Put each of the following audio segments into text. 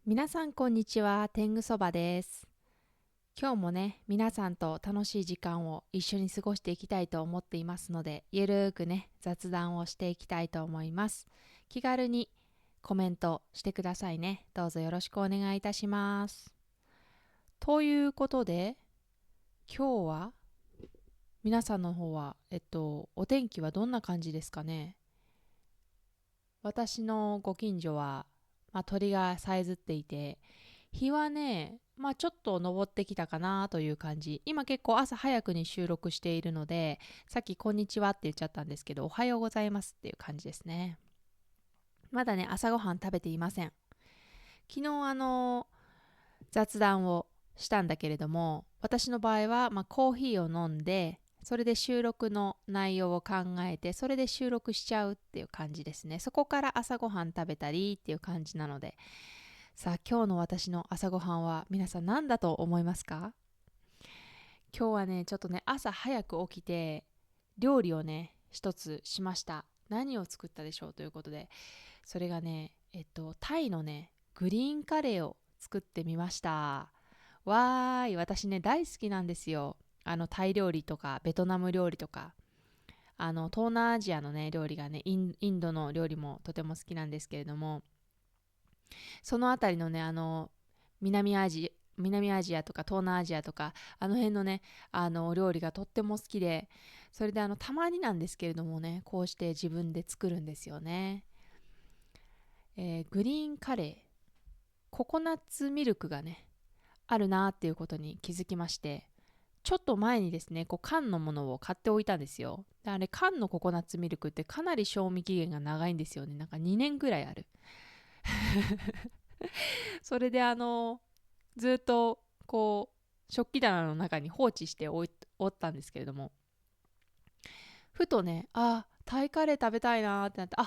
皆さんこんにちは、天狗そばです。今日もね、皆さんと楽しい時間を一緒に過ごしていきたいと思っていますので、ゆるーくね、雑談をしていきたいと思います。気軽にコメントしてくださいね。どうぞよろしくお願いいたします。ということで、今日は皆さんの方は、お天気はどんな感じですかね。私のご近所は、鳥がさえずっていて、日はね、ちょっと昇ってきたかなという感じ。今結構朝早くに収録しているので、さっきこんにちはって言っちゃったんですけど、おはようございますっていう感じですね。まだね、朝ごはん食べていません。昨日雑談をしたんだけれども、私の場合は、コーヒーを飲んで、それで収録の内容を考えて、それで収録しちゃうっていう感じですね。そこから朝ごはん食べたりっていう感じなので、さあ今日の私の朝ごはんは皆さん何だと思いますか？今日はねちょっとね朝早く起きて料理をね一つしました。何を作ったでしょうということで、それがねタイのねグリーンカレーを作ってみました。わーい、私ね大好きなんですよ。タイ料理とかベトナム料理とか東南アジアのね料理がねインドの料理もとても好きなんですけれども、そのあたりのね、南アジアとか東南アジアとか、あの辺のね、料理がとっても好きで、それでたまになんですけれどもね、こうして自分で作るんですよね。グリーンカレー、ココナッツミルクがね、あるなーっていうことに気づきまして、ちょっと前にですね、こう缶のものを買っておいたんですよ。であれ、缶のココナッツミルクってかなり賞味期限が長いんですよね。なんか2年ぐらいある。それでずっとこう食器棚の中に放置しておったんですけれども、ふとね、タイカレー食べたいなーってなって、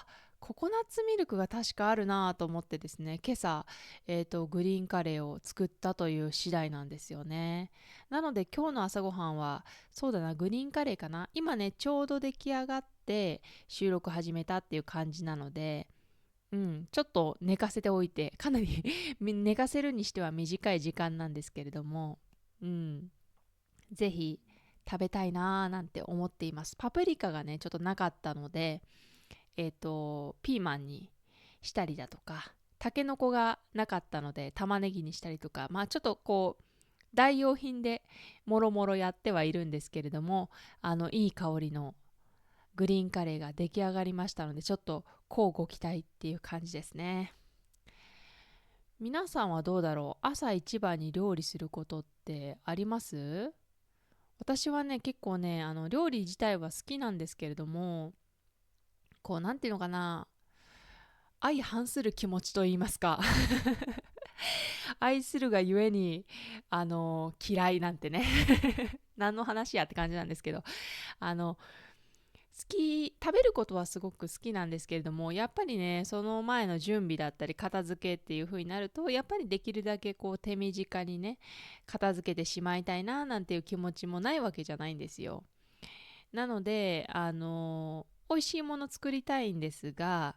ココナッツミルクが確かあるなと思ってですね、今朝、グリーンカレーを作ったという次第なんですよね。なので今日の朝ごはんは、そうだな、グリーンカレーかな。今ね、ちょうど出来上がって収録始めたっていう感じなので、ちょっと寝かせておいて、かなり寝かせるにしては短い時間なんですけれども、うん、ぜひ食べたいなーなんて思っています。パプリカがね、ちょっとなかったので、ピーマンにしたりだとか、タケノコがなかったので、玉ねぎにしたりとか、ちょっとこう、代用品でもろもろやってはいるんですけれども、いい香りのグリーンカレーが出来上がりましたので、ちょっと乞うご期待っていう感じですね。皆さんはどうだろう、朝一番に料理することってあります？私はね、結構ね、料理自体は好きなんですけれども、こう、なんていうのかな、相反する気持ちと言いますか。愛するがゆえに、嫌いなんてね。何の話やって感じなんですけど、あの、食べることはすごく好きなんですけれども、やっぱりねその前の準備だったり片付けっていう風になると、やっぱりできるだけこう手短にね片付けてしまいたいななんていう気持ちもないわけじゃないんですよ。なので美味しいもの作りたいんですが、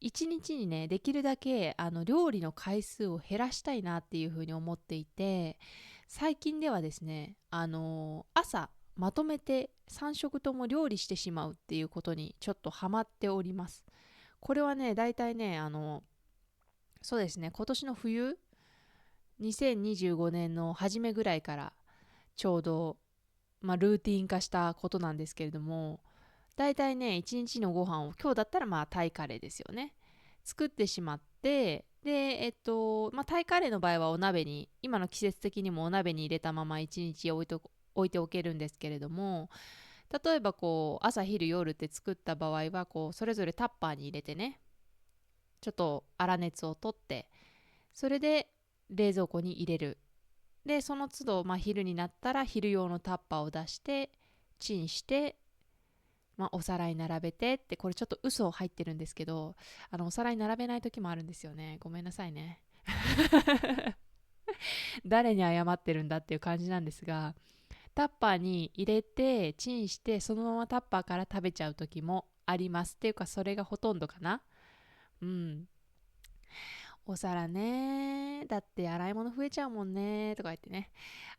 一日にねできるだけ料理の回数を減らしたいなっていう風に思っていて、最近ではですね朝まとめて3食とも料理してしまうっていうことにちょっとハマっております。これはねだいたいねそうですね、今年の冬、2025年の初めぐらいからちょうど、ルーティン化したことなんですけれども、だいたいね1日のご飯を、今日だったらタイカレーですよね、作ってしまって、でタイカレーの場合はお鍋に、今の季節的にもお鍋に入れたまま1日置いておけるんですけれども、例えばこう朝昼夜って作った場合はこうそれぞれタッパーに入れてね、ちょっと粗熱を取って、それで冷蔵庫に入れる。でその都度、昼になったら昼用のタッパーを出してチンして、お皿に並べてって、これちょっと嘘入ってるんですけど、お皿に並べない時もあるんですよね。ごめんなさいね。誰に謝ってるんだっていう感じなんですが、タッパーに入れてチンして、そのままタッパーから食べちゃう時もあります。っていうかそれがほとんどかな。うん。お皿ね、だって洗い物増えちゃうもんねとか言ってね、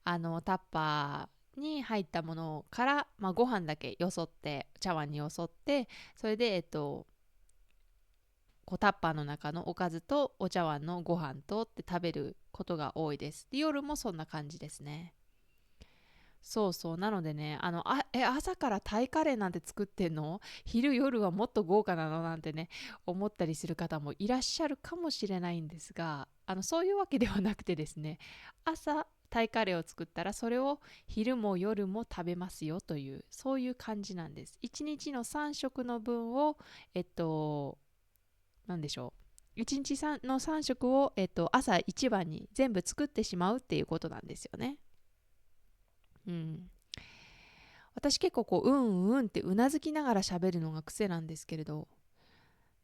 タッパーに入ったものから、ご飯だけよそって、茶碗によそって、それでこうタッパーの中のおかずとお茶碗のご飯とって食べることが多いです。で、夜もそんな感じですね。そうそう。なのでね、朝からタイカレーなんて作ってんの？昼夜はもっと豪華なのなんてね、思ったりする方もいらっしゃるかもしれないんですが、そういうわけではなくてですね、朝、タイカレーを作ったらそれを昼も夜も食べますよというそういう感じなんです。1日の3食の分を何でしょう、1日の3食を、朝一番に全部作ってしまうっていうことなんですよね。うん。私結構こううんうんってうなずきながら喋るのが癖なんですけれど、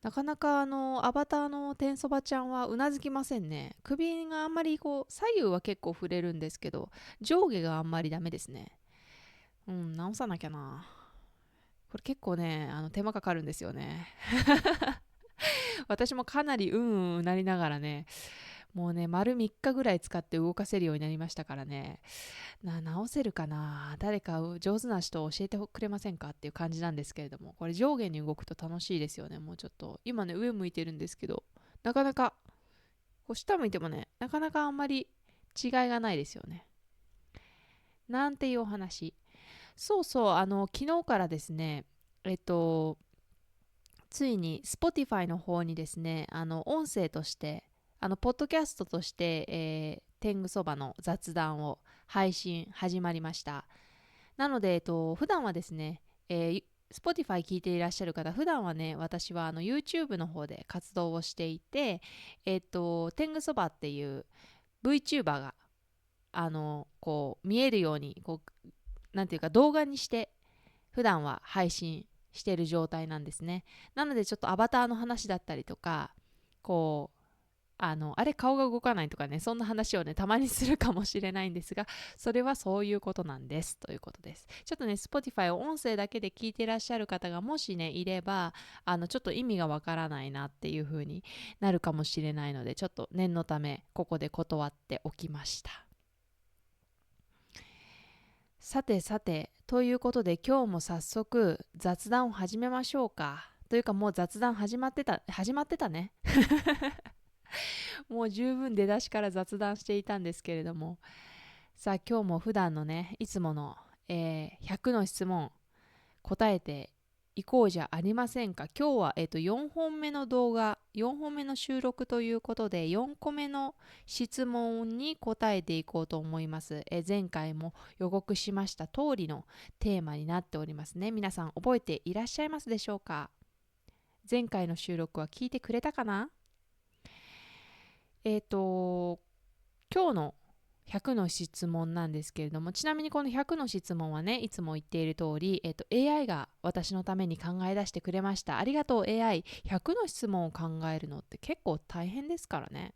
なかなかアバターの天そばちゃんはうなずきませんね。首があんまりこう左右は結構触れるんですけど、上下があんまりダメですね。うん、直さなきゃな。これ結構ね、手間かかるんですよね。私もかなりうんうんうなりながらね、もうね、丸3日ぐらい使って動かせるようになりましたからね。直せるかな、誰か上手な人教えてくれませんかっていう感じなんですけれども、これ上下に動くと楽しいですよね。もうちょっと今ね上向いてるんですけど、なかなかこう下向いてもね、なかなかあんまり違いがないですよね。なんていうお話。そうそう、昨日からですね、ついに Spotify の方にですね、音声としてポッドキャストとして、天狗そばの雑談を配信始まりました。なので、普段はですね、Spotify 聞いていらっしゃる方、普段はね、私はYouTube の方で活動をしていて、天狗そばっていう VTuber が、こう、見えるように、こう、なんていうか動画にして、普段は配信している状態なんですね。なので、ちょっとアバターの話だったりとか、こう、あれ顔が動かないとかね、そんな話をね、たまにするかもしれないんですが、それはそういうことなんですということです。ちょっとね、Spotify を音声だけで聞いていらっしゃる方がもしね、いれば、ちょっと意味がわからないなっていう風になるかもしれないので、ちょっと念のため、ここで断っておきました。さてさて、ということで今日も早速雑談を始めましょうか。というかもう雑談始まってたね。もう十分出だしから雑談していたんですけれども、さあ今日も普段のね、いつもの、100の質問答えていこうじゃありませんか。今日は、4本目の動画、4本目の収録ということで、4個目の質問に答えていこうと思います。前回も予告しました通りのテーマになっておりますね。皆さん覚えていらっしゃいますでしょうか。前回の収録は聞いてくれたかな。今日の100の質問なんですけれども、ちなみにこの100の質問はね、いつも言っている通り、AI が私のために考え出してくれました。ありがとう AI。100の質問を考えるのって結構大変ですからね。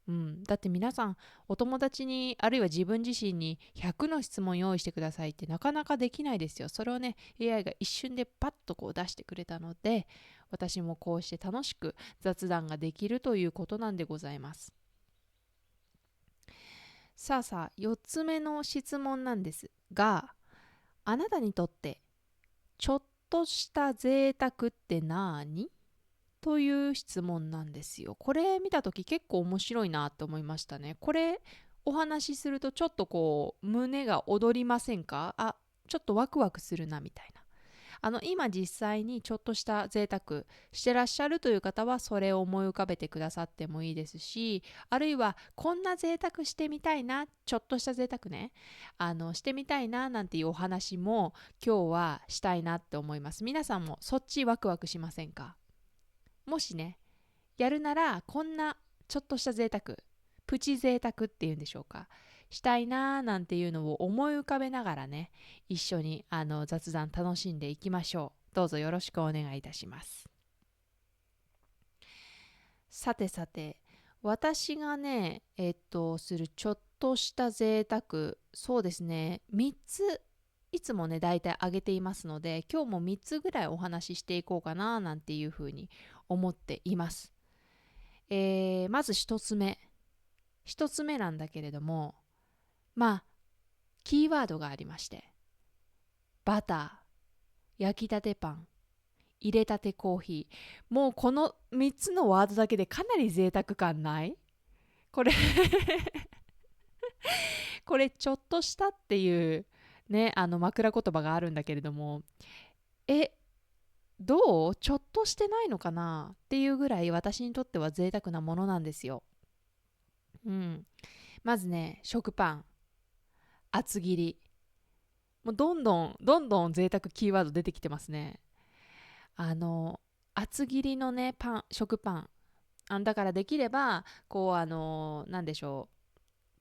うん、だって皆さんお友達にあるいは自分自身に100の質問用意してくださいってなかなかできないですよ。それをね AI が一瞬でパッとこう出してくれたので、私もこうして楽しく雑談ができるということなんでございます。さあさあ、4つ目の質問なんですが、あなたにとってちょっとした贅沢って何という質問なんですよ。これ見たとき結構面白いなと思いましたね。これお話しするとちょっとこう胸が躍りませんか？ちょっとワクワクするなみたいな。今実際にちょっとした贅沢してらっしゃるという方はそれを思い浮かべてくださってもいいですし、あるいはこんな贅沢してみたいな、ちょっとした贅沢ね、してみたいななんていうお話も今日はしたいなって思います。皆さんもそっちワクワクしませんか？もしね、やるならこんなちょっとした贅沢、プチ贅沢っていうんでしょうか、したいなーなんていうのを思い浮かべながらね、一緒に雑談楽しんでいきましょう。どうぞよろしくお願いいたします。さてさて、私がね、するちょっとした贅沢、そうですね、3ついつもね、大体あげていますので、今日も3つぐらいお話ししていこうかななんていうふうに思っています。まず一つ目なんだけれども、キーワードがありまして、バター、焼きたてパン、入れたてコーヒー。もうこの3つのワードだけでかなり贅沢感ない？これこれちょっとしたっていうね、枕言葉があるんだけれども、え、どう？ちょっとしてないのかなっていうぐらい私にとっては贅沢なものなんですよ。うん。まずね、食パン、厚切り。もうどんどん贅沢キーワード出てきてますね。あの、厚切りのね、食パン。だからできれば、こう、なんでしょう。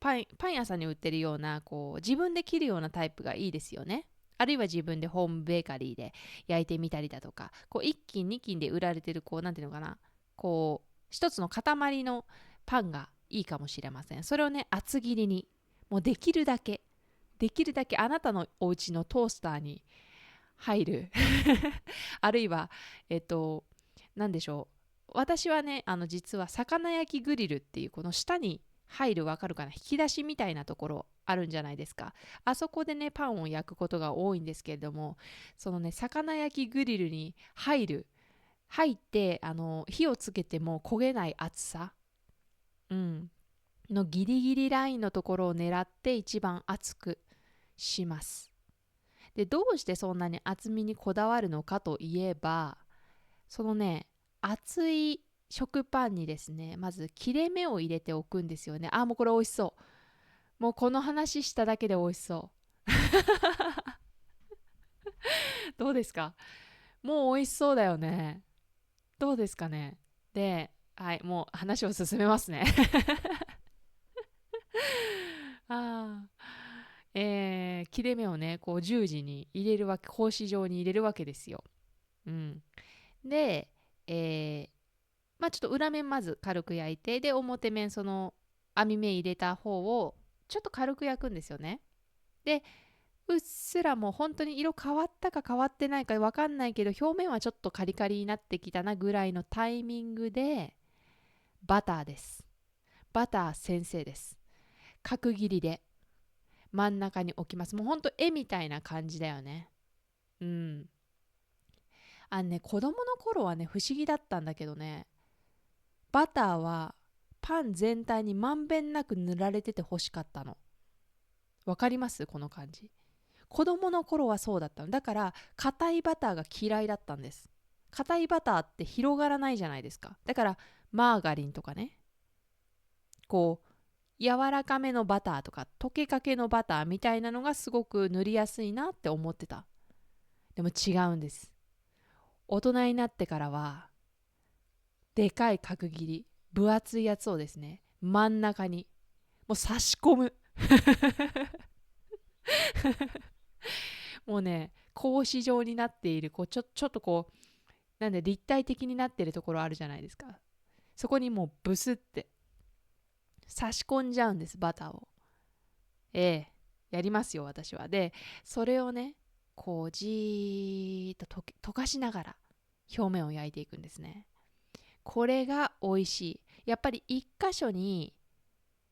パン屋さんに売ってるような、こう、自分で切るようなタイプがいいですよね。あるいは自分でホームベーカリーで焼いてみたりだとか、こう、1斤、2斤で売られてる、こう、なんていうのかな。こう、一つの塊のパンがいいかもしれません。それをね、厚切りに、もうできるだけあなたのお家のトースターに入るあるいは何でしょう、私はね実は魚焼きグリルっていうこの下に入る、わかるかな、引き出しみたいなところあるんじゃないですか。あそこでねパンを焼くことが多いんですけれども、そのね魚焼きグリルに入って火をつけても焦げない厚さ、のギリギリラインのところを狙って一番厚くします。で、どうしてそんなに厚みにこだわるのかといえば、そのね、厚い食パンにですね、まず切れ目を入れておくんですよね。もうこれ美味しそう。もうこの話しただけで美味しそう。どうですか？もう美味しそうだよね。どうですかね？で、はい、もう話を進めますね。あ切れ目をね、こう十字に入れるわけ、格子状に入れるわけですよ。うん。で、えちょっと裏面まず軽く焼いて、で、表面、その網目入れた方をちょっと軽く焼くんですよね。で、うっすらもう本当に色変わったか変わってないかわかんないけど、表面はちょっとカリカリになってきたなぐらいのタイミングで、バターです。バター先生です。角切りで真ん中に置きます。もうほんと絵みたいな感じだよね。うん。子供の頃はね、不思議だったんだけどね、バターはパン全体にまんべんなく塗られてて欲しかったの。わかります？この感じ。子供の頃はそうだったの。だから硬いバターが嫌いだったんです。硬いバターって広がらないじゃないですか。だからマーガリンとかね、こう柔らかめのバターとか溶けかけのバターみたいなのがすごく塗りやすいなって思ってた。でも違うんです。大人になってからはでかい角切り、分厚いやつをですね、真ん中にもう差し込む。もうね、格子状になっている、こうちょっとこう、なんで立体的になっているところあるじゃないですか。そこにもうブスって差し込んじゃうんです、バターを。ええ、やりますよ、私は。で、それをね、こうじーっと溶かしながら表面を焼いていくんですね。これが美味しい。やっぱり一箇所に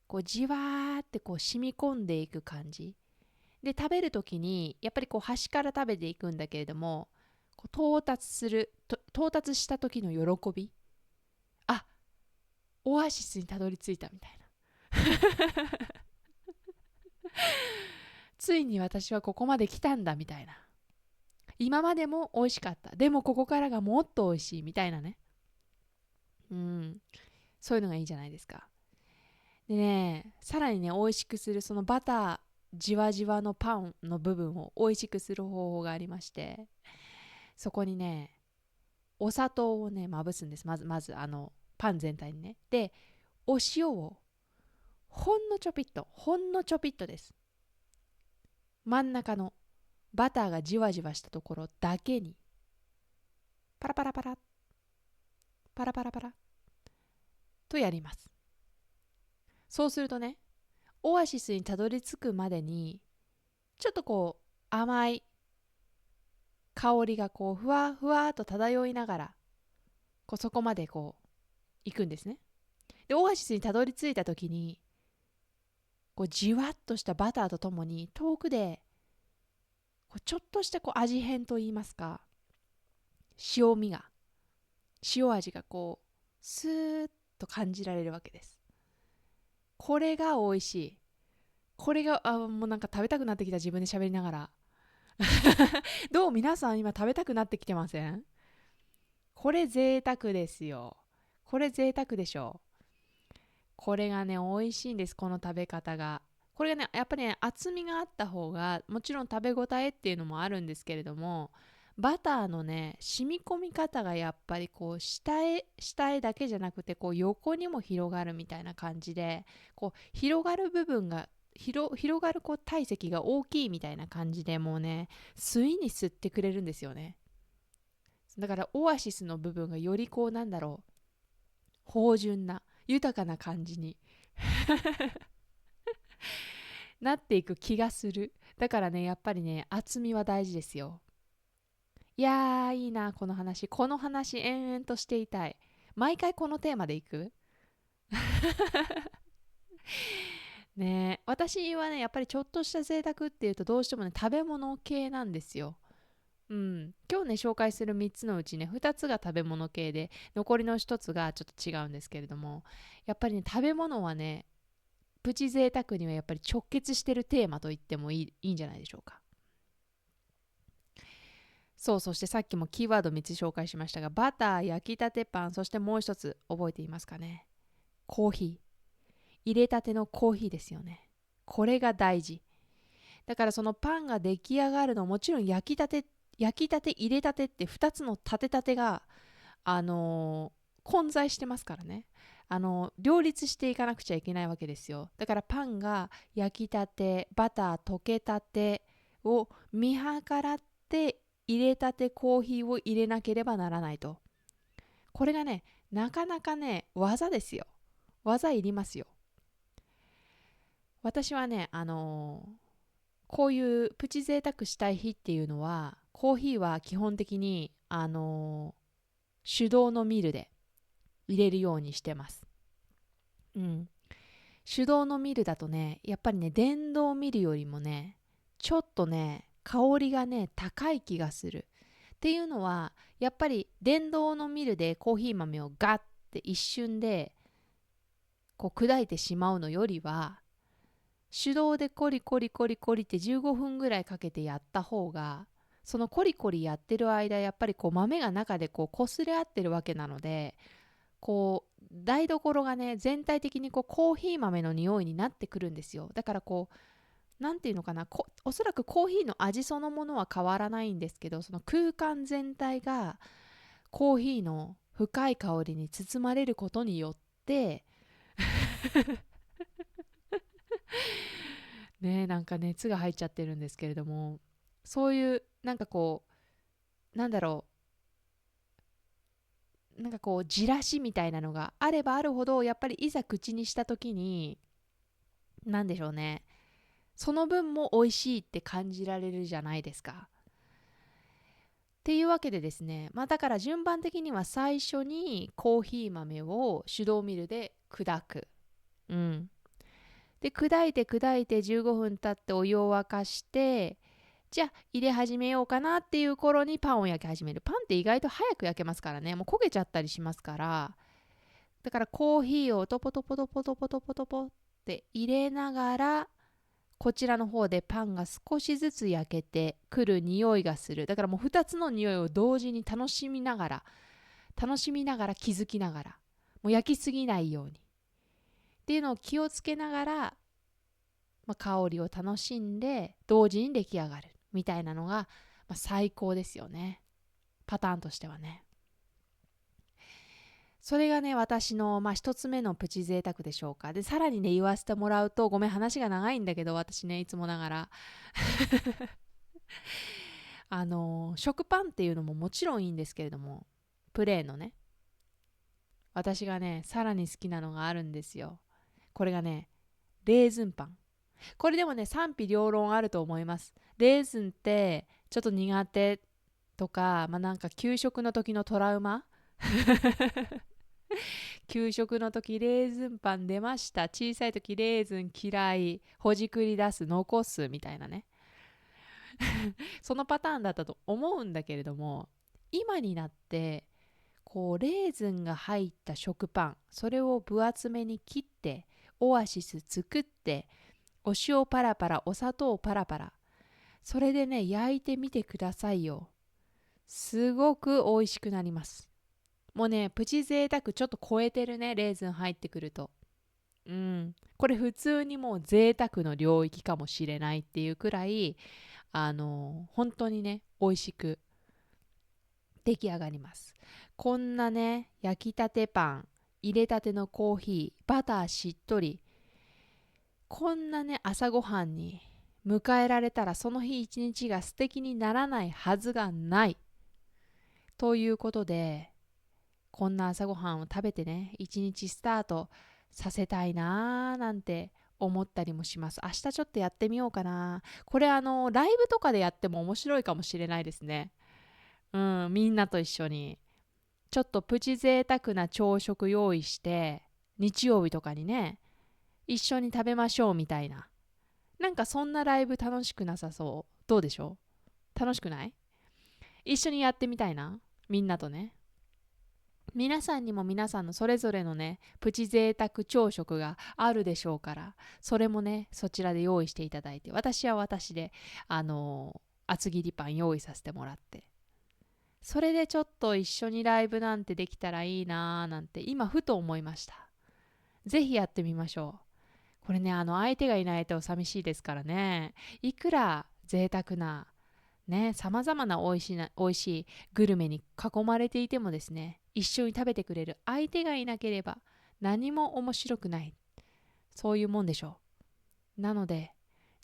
こうじわーってこう染み込んでいく感じで、食べる時にやっぱりこう端から食べていくんだけれども、こう到達した時の喜び、あ、オアシスにたどり着いたみたいな。ついに私はここまで来たんだみたいな。今までも美味しかった、でもここからがもっと美味しいみたいなね。うん、そういうのがいいじゃないですか。でね、さらにね、美味しくするそのバターじわじわのパンの部分を美味しくする方法がありまして、そこにね、お砂糖をね、まぶすんです。まずパン全体にね。で、お塩をほんのちょぴっとです。真ん中のバターがじわじわしたところだけに、パラパラパラ、パラパラパラとやります。そうするとね、オアシスにたどり着くまでに、ちょっとこう、甘い香りがこう、ふわふわと漂いながら、こうそこまでこう、行くんですね。でオアシスにたどり着いた時にこうじわっとしたバターとともに遠くでこうちょっとしたこう味変といいますか、塩味が塩味がこうスーッと感じられるわけです。これが美味しい。これがもうなんか食べたくなってきた、自分で喋りながらどう皆さん今食べたくなってきてません？これ贅沢ですよ。これ贅沢でしょう。これがね美味しいんです、この食べ方が。これがねやっぱりね厚みがあった方がもちろん食べ応えっていうのもあるんですけれども、バターのね染み込み方がやっぱりこう下へだけじゃなくてこう横にも広がるみたいな感じで、こう広がる部分が広がるこう体積が大きいみたいな感じで、もうね吸いに吸ってくれるんですよね。だからオアシスの部分がよりこうなんだろう、芳醇な豊かな感じになっていく気がする。だからねやっぱりね厚みは大事ですよ。いやーいいな、この話延々としていたい。毎回このテーマでいくね。え私はねやっぱりちょっとした贅沢っていうとどうしてもね食べ物系なんですよ。うん、今日ね紹介する3つのうちね2つが食べ物系で残りの1つがちょっと違うんですけれども、やっぱりね食べ物はねプチ贅沢にはやっぱり直結してるテーマと言ってもいいんじゃないでしょうか。そう、そしてさっきもキーワード3つ紹介しましたが、バター、焼きたてパン、そしてもう一つ覚えていますかね。コーヒー。入れたてのコーヒーですよね。これが大事。だからそのパンが出来上がるのもちろん焼きたて入れたてって2つの立てたてが混在してますからね。両立していかなくちゃいけないわけですよ。だからパンが焼きたて、バター溶けたてを見計らって入れたてコーヒーを入れなければならないと。これがねなかなかね技ですよ。技いりますよ。私はねこういうプチ贅沢したい日っていうのはコーヒーは基本的に手動のミルで入れるようにしてます。うん。手動のミルだとねやっぱりね電動ミルよりもねちょっとね香りがね高い気がする。っていうのはやっぱり電動のミルでコーヒー豆をガッて一瞬でこう砕いてしまうのよりは、手動でコリコリコリコリって15分ぐらいかけてやった方が、そのコリコリやってる間やっぱりこう豆が中でこう擦れ合ってるわけなので、こう台所がね全体的にこうコーヒー豆の匂いになってくるんですよ。だからこうなんていうのかな、おそらくコーヒーの味そのものは変わらないんですけど、その空間全体がコーヒーの深い香りに包まれることによってね、なんか熱が入っちゃってるんですけれども、そういうなんかこうなんだろう、なんかこうじらしみたいなのがあればあるほど、やっぱりいざ口にした時になんでしょうね、その分も美味しいって感じられるじゃないですか。っていうわけでですね、まあだから順番的には最初にコーヒー豆を手動ミルで砕く。うん。で砕いて15分経ってお湯を沸かして、じゃあ入れ始めようかなっていう頃にパンを焼き始める。パンって意外と早く焼けますからね、もう焦げちゃったりしますから。だからコーヒーをトポトポトポトポトポトポって入れながら、こちらの方でパンが少しずつ焼けてくる匂いがする。だからもう2つの匂いを同時に楽しみながら気づきながら、もう焼きすぎないようにっていうのを気をつけながら、香りを楽しんで同時に出来上がるみたいなのが、最高ですよね、パターンとしてはね。それがね私の、一つ目のプチ贅沢でしょうか。でさらにね言わせてもらうと、ごめん話が長いんだけど、私ねいつもながら食パンっていうのももちろんいいんですけれども、プレーンのね、私がねさらに好きなのがあるんですよ。これがねレーズンパン。これでもね賛否両論あると思います。レーズンってちょっと苦手とか、なんか給食の時のトラウマ給食の時レーズンパン出ました。小さい時レーズン嫌い。ほじくり出す、残すみたいなね。そのパターンだったと思うんだけれども、今になってこうレーズンが入った食パン、それを分厚めに切ってオアシス作って、お塩パラパラ、お砂糖パラパラ、それでね焼いてみてくださいよ。すごく美味しくなります。もうねプチ贅沢ちょっと超えてるね、レーズン入ってくると。これ普通にもう贅沢の領域かもしれないっていうくらい、本当にね美味しく出来上がります。こんなね焼きたてパン、入れたてのコーヒー、バターしっとり、こんなね朝ごはんに迎えられたら、その日一日が素敵にならないはずがないということで、こんな朝ごはんを食べてね一日スタートさせたいなーなんて思ったりもします。明日ちょっとやってみようかな。これライブとかでやっても面白いかもしれないですね。みんなと一緒にちょっとプチ贅沢な朝食用意して、日曜日とかにね一緒に食べましょうみたいな、なんかそんなライブ楽しくなさそう？どうでしょう？楽しくない？一緒にやってみたいな、みんなとね。皆さんにも皆さんのそれぞれのねプチ贅沢朝食があるでしょうから、それもねそちらで用意していただいて、私は私で厚切りパン用意させてもらって、それでちょっと一緒にライブなんてできたらいいなーなんて今ふと思いました。ぜひやってみましょう。これね相手がいないと寂しいですからね。いくら贅沢なね、さまざまな美味しいグルメに囲まれていてもですね、一緒に食べてくれる相手がいなければ何も面白くない。そういうもんでしょう。なので、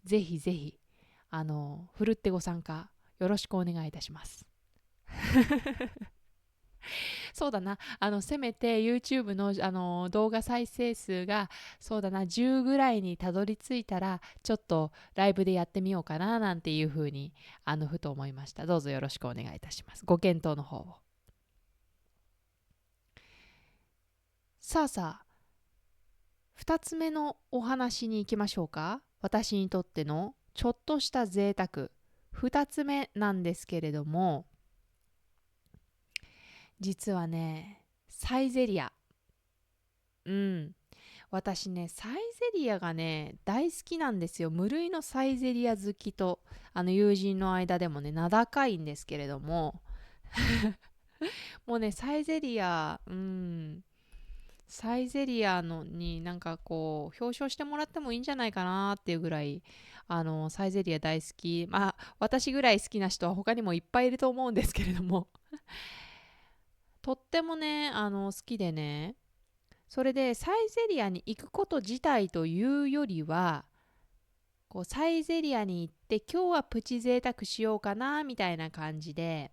ぜひぜひ、ふるってご参加よろしくお願いいたします。そうだな、せめて YouTube の、動画再生数がそうだな10ぐらいにたどり着いたら、ちょっとライブでやってみようかななんていうふうにふと思いました。どうぞよろしくお願いいたします。ご検討の方を。さあさあ、2つ目のお話に行きましょうか。私にとってのちょっとした贅沢2つ目なんですけれども、実はねサイゼリヤ、私ねサイゼリヤがね大好きなんですよ。無類のサイゼリヤ好きと友人の間でもね名高いんですけれども、もうねサイゼリヤのになんかこう表彰してもらってもいいんじゃないかなっていうぐらいサイゼリヤ大好き。まあ私ぐらい好きな人は他にもいっぱいいると思うんですけれども、とってもね好きでね、それでサイゼリヤに行くこと自体というよりは、こうサイゼリヤに行って今日はプチ贅沢しようかなみたいな感じで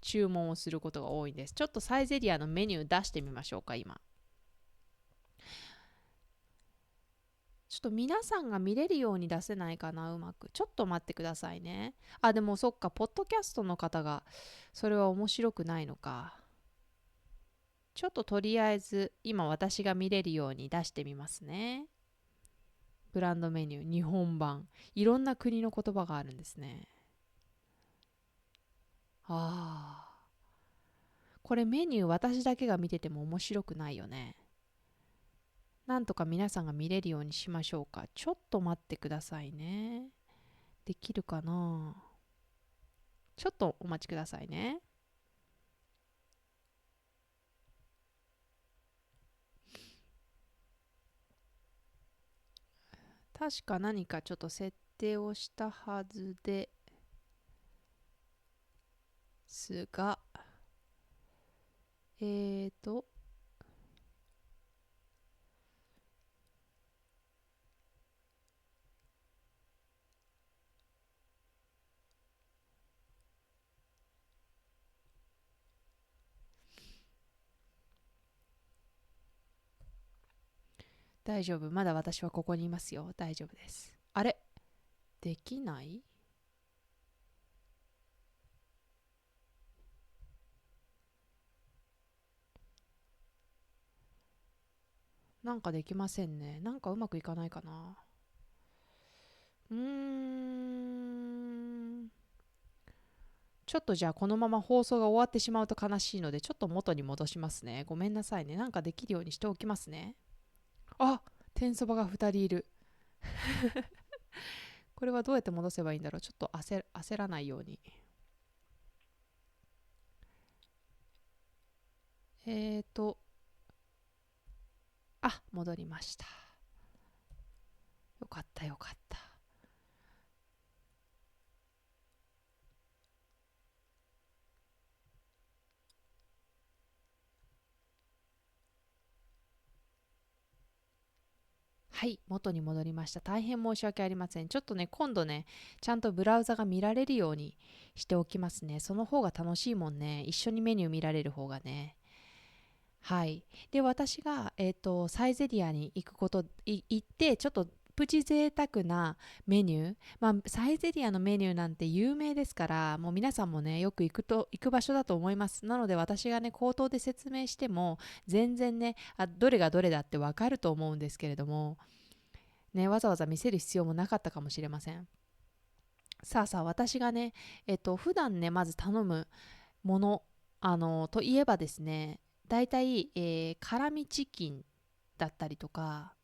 注文をすることが多いんです。ちょっとサイゼリヤのメニュー出してみましょうか。今ちょっと皆さんが見れるように出せないかな、うまく。ちょっと待ってくださいね。あ、でもそっか、ポッドキャストの方がそれは面白くないのか。ちょっととりあえず今私が見れるように出してみますね。グランドメニュー日本版、いろんな国の言葉があるんですね。これメニュー私だけが見てても面白くないよね。なんとか皆さんが見れるようにしましょうか。ちょっと待ってくださいね。できるかな。ちょっとお待ちくださいね。確か何かちょっと設定をしたはずですが、えーと、大丈夫。まだ私はここにいますよ。大丈夫です。あれ、できない？なんかできませんね。なんかうまくいかないかな。うーん。ちょっとじゃあこのまま放送が終わってしまうと悲しいので、ちょっと元に戻しますね。ごめんなさいね。なんかできるようにしておきますね。あ、天そばが2人いる。これはどうやって戻せばいいんだろう。ちょっと焦らないように。えーと、戻りました。よかったよかった。はい、元に戻りました。大変申し訳ありません。ちょっとね、今度ね、ちゃんとブラウザが見られるようにしておきますね。その方が楽しいもんね。一緒にメニュー見られる方がね。はい。で、私が、サイゼリアに行って、ちょっとプチ贅沢なメニュー。まあ、サイゼリアのメニューなんて有名ですから、もう皆さんもね、よく行く場所だと思います。なので私がね、口頭で説明しても、全然ね、どれがどれだってわかると思うんですけれども、ね、わざわざ見せる必要もなかったかもしれません。さあさあ、私がね、普段ね、まず頼むもの、といえばですね、大体、辛味チキンだったりとか、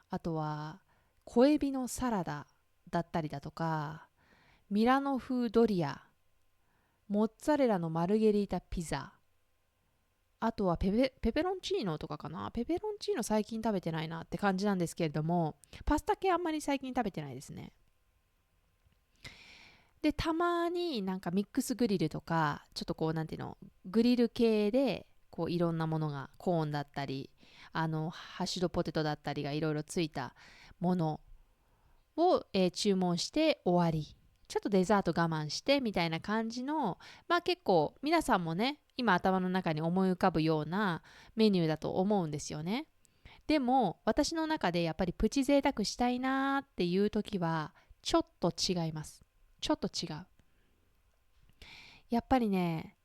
あとは、小エビのサラダだったりだとか、ミラノ風ドリア、モッツァレラのマルゲリータピザ、あとはペペロンチーノとかかな。ペペロンチーノ最近食べてないなって感じなんですけれども、パスタ系あんまり最近食べてないですね。で、たまになんかミックスグリルとか、ちょっとこう、なんていうの、グリル系で、こう、いろんなものが、コーンだったり、ハッシュドポテトだったりがいろいろついたものを、注文して終わり。ちょっとデザート我慢してみたいな感じの、まあ結構皆さんもね、今頭の中に思い浮かぶようなメニューだと思うんですよね。でも私の中でやっぱりプチ贅沢したいなーっていう時はちょっと違います。ちょっと違う。やっぱりね、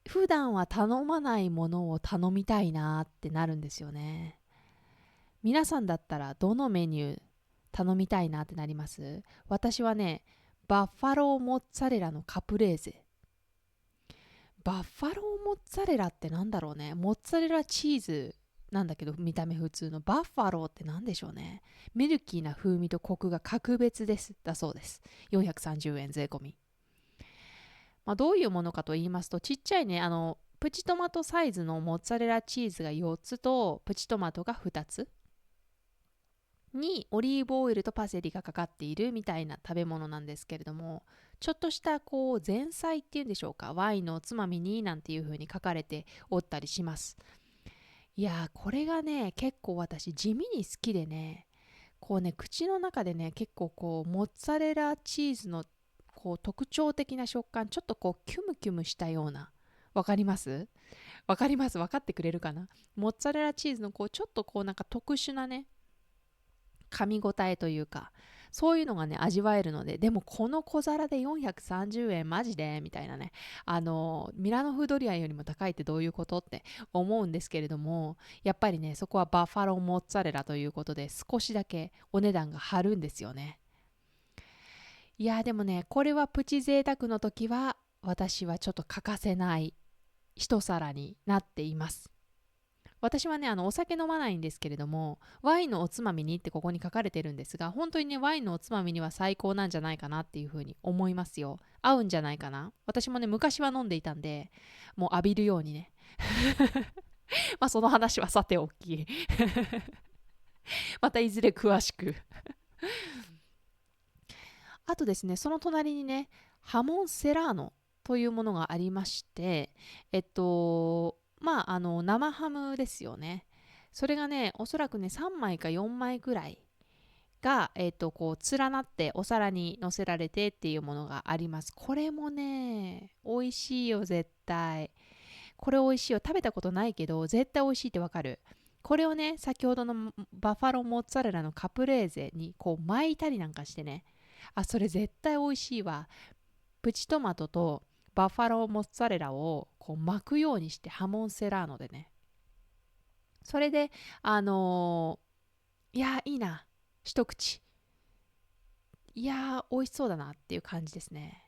普段は頼まないものを頼みたいなってなるんですよね。皆さんだったらどのメニュー頼みたいなってなります？私はね、バッファローモッツァレラのカプレーゼ。バッファローモッツァレラってなんだろうね。モッツァレラチーズなんだけど、見た目普通のバッファローってなんでしょうね。ミルキーな風味とコクが格別です。だそうです。430円税込み。まあ、どういうものかと言いますと、ちっちゃいね、プチトマトサイズのモッツァレラチーズが4つと、プチトマトが2つにオリーブオイルとパセリがかかっているみたいな食べ物なんですけれども、ちょっとしたこう前菜っていうんでしょうか、ワインのおつまみになんていう風に書かれておったりします。いやー、これがね、結構私地味に好きでね、こうね、口の中でね、結構こうモッツァレラチーズのこう特徴的な食感、ちょっとこうキュムキュムしたような、わかります？わかります？わかってくれるかな？モッツァレラチーズのこうちょっとこうなんか特殊なね、噛み応えというか、そういうのがね、味わえるので、でもこの小皿で430円マジでみたいなね、ミラノ風ドリアよりも高いってどういうことって思うんですけれども、やっぱりね、そこはバッファローモッツァレラということで、少しだけお値段が張るんですよね。いやーでもね、これはプチ贅沢の時は、私はちょっと欠かせない一皿になっています。私はね、お酒飲まないんですけれども、ワインのおつまみにってここに書かれてるんですが、本当にね、ワインのおつまみには最高なんじゃないかなっていうふうに思いますよ。合うんじゃないかな。私もね、昔は飲んでいたんで、もう浴びるようにね。まあ、その話はさておき。またいずれ詳しく。あとですね、その隣にね、ハモンセラーノというものがありまして、まあ、生ハムですよね。それがね、おそらくね、3枚か4枚ぐらいが、こう、連なってお皿に乗せられてっていうものがあります。これもね、美味しいよ、絶対。これ美味しいよ。食べたことないけど、絶対美味しいってわかる。これをね、先ほどのバッファローモッツァレラのカプレーゼにこう巻いたりなんかしてね、それ絶対美味しいわ。プチトマトとバッファローモッツァレラをこう巻くようにしてハモンセラーノでね、それでいやいいな、一口、いや美味しそうだなっていう感じですね。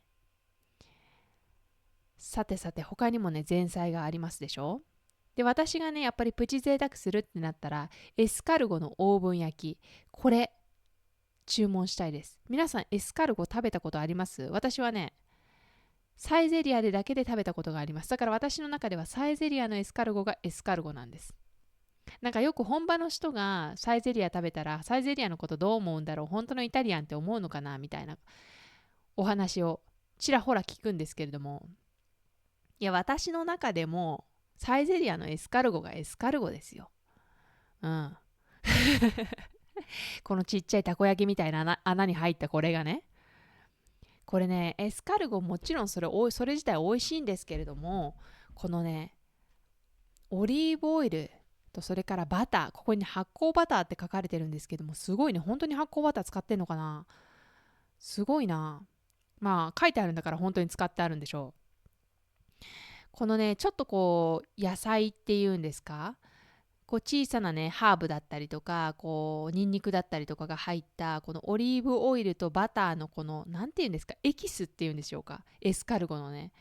さてさて、他にもね前菜がありますでしょ。で、私がねやっぱりプチ贅沢するってなったら、エスカルゴのオーブン焼き、これ注文したいです。皆さんエスカルゴ食べたことあります？私はねサイゼリアでだけで食べたことがあります。だから私の中ではサイゼリアのエスカルゴがエスカルゴなんです。なんかよく本場の人がサイゼリア食べたら、サイゼリアのことどう思うんだろう、本当のイタリアンって思うのかなみたいなお話をちらほら聞くんですけれども、いや私の中でもサイゼリアのエスカルゴがエスカルゴですよ。うん。このちっちゃいたこ焼きみたいな穴に入ったこれがね、これねエスカルゴもちろんそれ自体美味しいんですけれども、このねオリーブオイルとそれからバター、ここに、ね、発酵バターって書かれてるんですけども、すごいね、本当に発酵バター使ってんのかな、すごいな。まあ書いてあるんだから本当に使ってあるんでしょう。このねちょっとこう野菜っていうんですか、こう小さなねハーブだったりとか、こうニンニクだったりとかが入ったこのオリーブオイルとバターのこのなんていうんですか、エキスっていうんでしょうか、エスカルゴのね、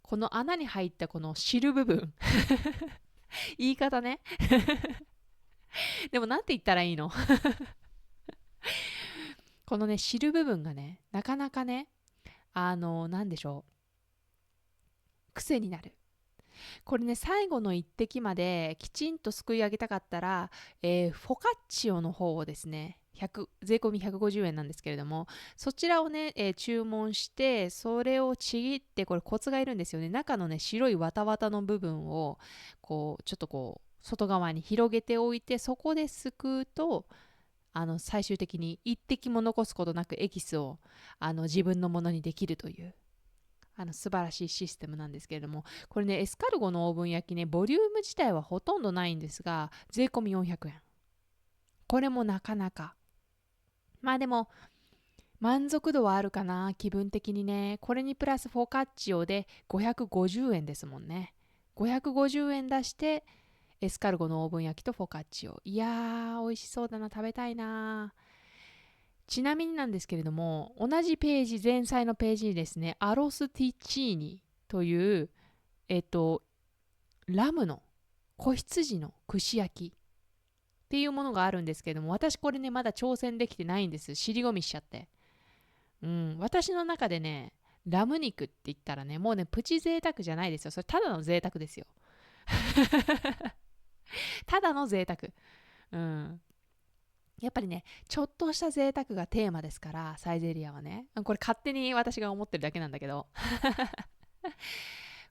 この穴に入ったこの汁部分言い方ねでもなんて言ったらいいのこのね汁部分がねなかなかね、なんでしょう、癖になる。これね最後の一滴まできちんとすくい上げたかったら、フォカッチオの方をですね、税込み150円なんですけれども、そちらをね、注文して、それをちぎって、これコツがいるんですよね。中のね白いわたわたの部分をこうちょっとこう外側に広げておいて、そこですくうと最終的に一滴も残すことなくエキスを自分のものにできるという素晴らしいシステムなんですけれども、これねエスカルゴのオーブン焼きね、ボリューム自体はほとんどないんですが、税込み400円。これもなかなか、まあでも満足度はあるかな、気分的にね。これにプラスフォカッチオで550円ですもんね。550円出してエスカルゴのオーブン焼きとフォカッチオ、いやー美味しそうだな、食べたいな。ちなみになんですけれども、同じページ、前菜のページにですね、アロスティッチーニという、ラムの子羊の串焼きっていうものがあるんですけれども、私これね、まだ挑戦できてないんです。尻込みしちゃって。うん、私の中でね、ラム肉って言ったらね、もうね、プチ贅沢じゃないですよ。それただの贅沢ですよ。ただの贅沢。うん。やっぱりね、ちょっとした贅沢がテーマですから、サイゼリアはね。これ勝手に私が思ってるだけなんだけど。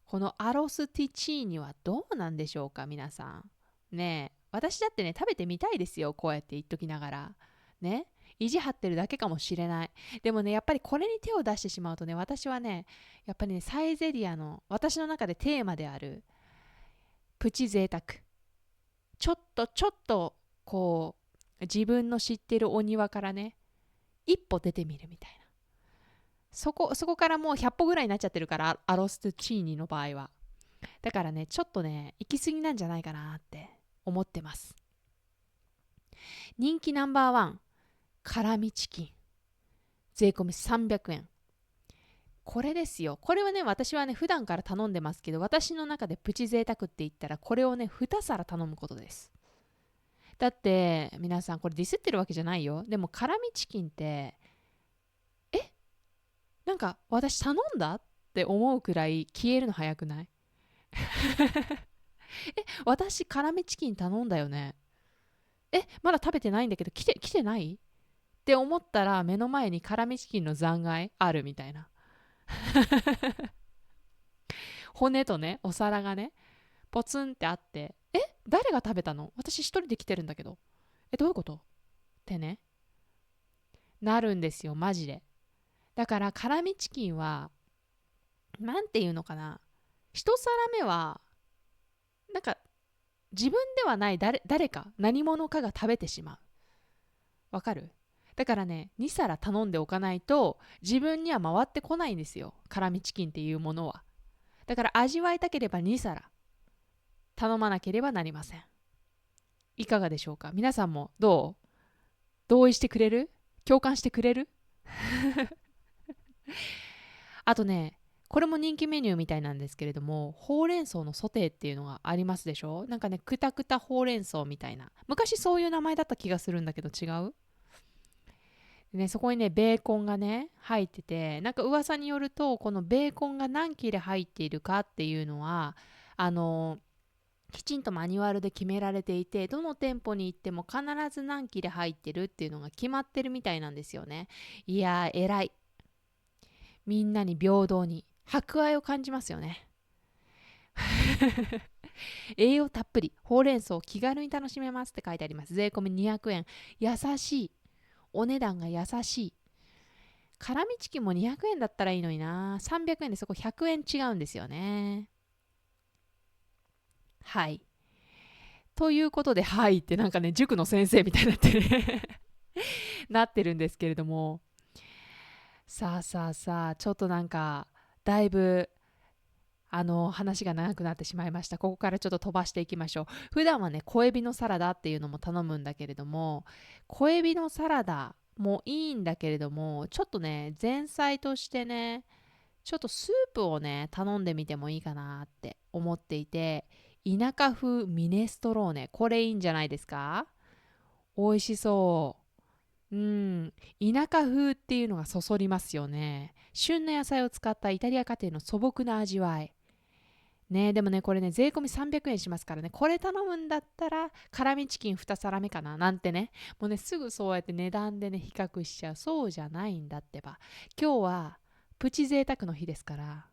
このアロスティチーニはどうなんでしょうか、皆さん。ねえ、私だってね、食べてみたいですよ、こうやって言っときながら。ね、意地張ってるだけかもしれない。でもね、やっぱりこれに手を出してしまうとね、私はね、やっぱりね、サイゼリアの私の中でテーマであるプチ贅沢。ちょっと、こう、自分の知ってるお庭からね、一歩出てみるみたいな。そこからもう100歩ぐらいになっちゃってるから、アロストチーニの場合は。だからね、ちょっとね、行き過ぎなんじゃないかなって思ってます。人気ナンバーワン、辛味チキン。税込み300円。これですよ。これはね、私はね、普段から頼んでますけど、私の中でプチ贅沢って言ったら、これをね、2皿頼むことです。だって、皆さん、これディスってるわけじゃないよ。でも、辛味チキンって、えなんか、私頼んだって思うくらい消えるの早くない？私、辛味チキン頼んだよね。まだ食べてないんだけど、来てないって思ったら、目の前に辛味チキンの残骸あるみたいな。骨とね、お皿がね、ポツンってあって、誰が食べたの？私一人で来てるんだけど。どういうこと？ってね、なるんですよ、マジで。だから、辛味チキンは、なんていうのかな。一皿目は、なんか、自分ではない誰か、何者かが食べてしまう。わかる？だからね、2皿頼んでおかないと、自分には回ってこないんですよ。辛味チキンっていうものは。だから味わいたければ2皿頼まなければなりません。いかがでしょうか？皆さんもどう？同意してくれる？共感してくれる？あとね、これも人気メニューみたいなんですけれども、ほうれん草のソテーっていうのがありますでしょ？なんかね、くたくたほうれん草みたいな。昔そういう名前だった気がするんだけど、違う？でね、そこにね、ベーコンがね、入ってて、なんか噂によると、このベーコンが何切れ入っているかっていうのは、あのきちんとマニュアルで決められていて、どの店舗に行っても必ず何切れ入ってるっていうのが決まってるみたいなんですよね。いやー、偉い。みんなに平等に博愛を感じますよね。栄養たっぷりほうれん草を気軽に楽しめますって書いてあります。税込み200円。優しい。お値段が優しい。辛味チキンも200円だったらいいのにな。300円でそこ100円違うんですよね。はい。ということで、はいってなんかね、塾の先生みたいになってねなってるんですけれども、さあさあさあ、ちょっとなんか、だいぶ、話が長くなってしまいました。ここからちょっと飛ばしていきましょう。普段はね、小エビのサラダっていうのも頼むんだけれども、小エビのサラダもいいんだけれども、ちょっとね、前菜としてね、ちょっとスープをね、頼んでみてもいいかなって思っていて、田舎風ミネストローネ、これいいんじゃないですか？美味しそう。うん。田舎風っていうのがそそりますよね。旬の野菜を使ったイタリア家庭の素朴な味わい。ね、でもね、これね、税込み300円しますからね、これ頼むんだったら、辛味チキン2皿目かななんてね、もうね、すぐそうやって値段でね、比較しちゃう。そうじゃないんだってば。今日は、プチ贅沢の日ですから、